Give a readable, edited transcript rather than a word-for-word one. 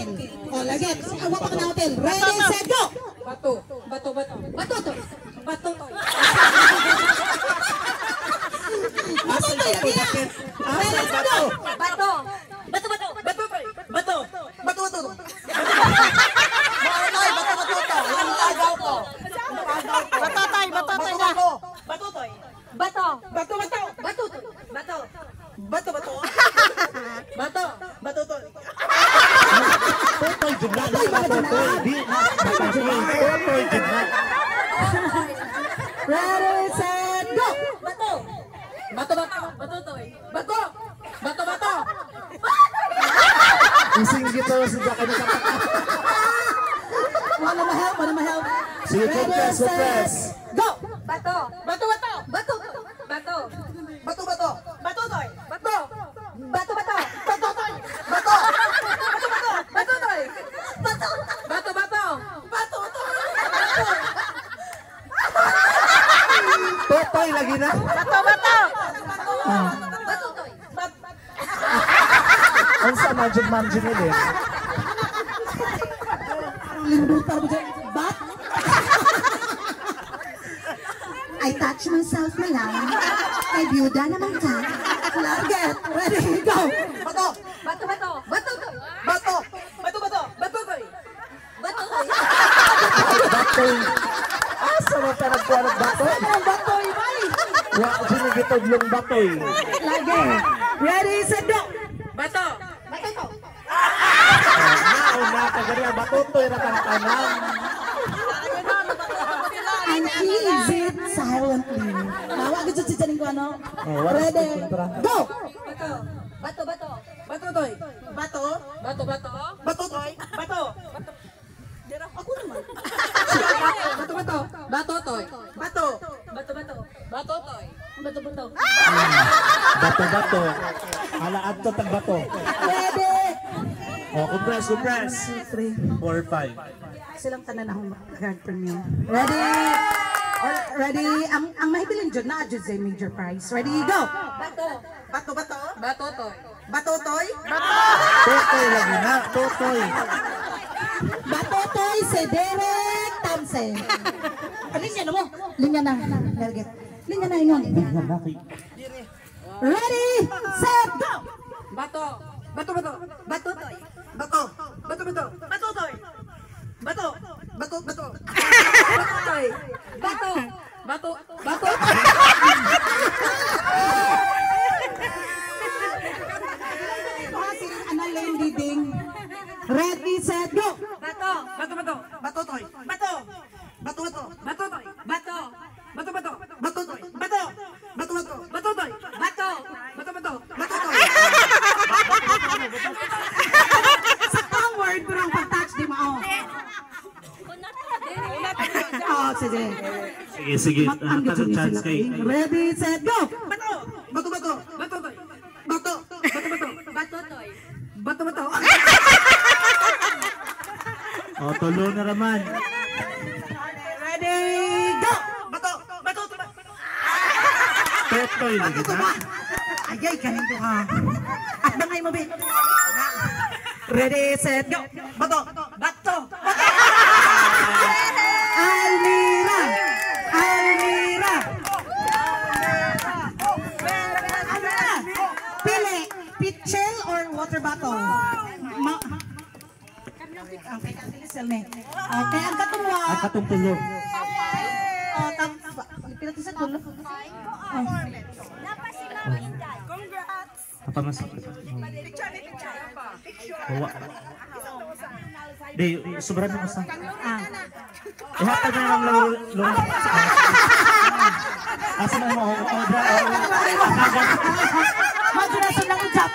hotel. O, lagi. Awak ka na hotel. Ready, set, go! Bato. Bato to. Bato to. Bato to, lagi na. Ready, set, go! Bato. Bato. Bato. Bato. Bato. Bato. Maulay, bato to. Yung tagaw ko. Batotoy na. Bato. Bato. Bato. Bato. Bato. Bato. Bato. Bato to. Totoy juga na totoy di totoy juga. Ready, set, go! Bato. Bato. Bato to. Bato. Bato. Ising gitu sejak kami kata. Wala ma-help. Sige, suppress. Go! Bato. Bato. Bato. Bato. Bato. Bato. Bato toy. Bato. Bato. Bato. Bato toy. Bato. Bato toy. Bato. Bato. Bato. Totoy lagi na. Bato toy. Unsa manjud ini. Limbutan mo dyan. Bat? I touch myself na lang. Kay byuda naman ka. Laget. Ready, go! Bato. Bato. Bato toy. Bato. Bato. Bato toy. Bato toy. Batoy. Asa mo pa nagkuha batoy? Ang batoy, bay! Wa sinigitod yung batoy. Lagi. Ready, set, go! Bato. Bato to. Nauna kagari ang batotoy ra kanang. And he is it silently. Bawa ka dyan ko ano? Ready, go! Bato. Bato toy. Bato. Bato. Bato toy. Bato. Ako naman. Bato. Bato toy. Bato. Bato. Bato toy. Bato. Bato. Ala adto tag bato. Ready! Oh, compress. 4, 5. Silang tanan akong heard from you. Ready? Ready? Ang mahibilin dyan na dyan sa major prize. Ready? Go! Bato. Bato. Bato toy. Bato toy. Totoy lagi na. Totoy. Batotoy si Derek Thompson. Linya na mo. Linya na. Nerget. Linya na ingon. Ready? Set, go! Bato. Bato toy. Bato. Bato toy. Bato. Toy. Bato. Analin diding. Ready, set, go! Bato toy. Bato. Toy. Sa word ko lang pag-touch, di mao. Oh, sige. Sige. Tanong chance kay. Ready, set, go! Bato. Toy. Bato. Oh, tulo na raman. Ready, go! Bato. Totoy lagi na. Ayay, ganito ka. At bangay mo, Bin. Ready, set, go! Bato. Almira! Pili, pitchel or water bottle? Okay, ang katuwa. Ang katong tulo. Pila sa tulo. Congrats. Apa mas? Bawa. Di, sobrang mo sa. Ihatag na lang lang. Asa na mo? Madura sa lang ijap.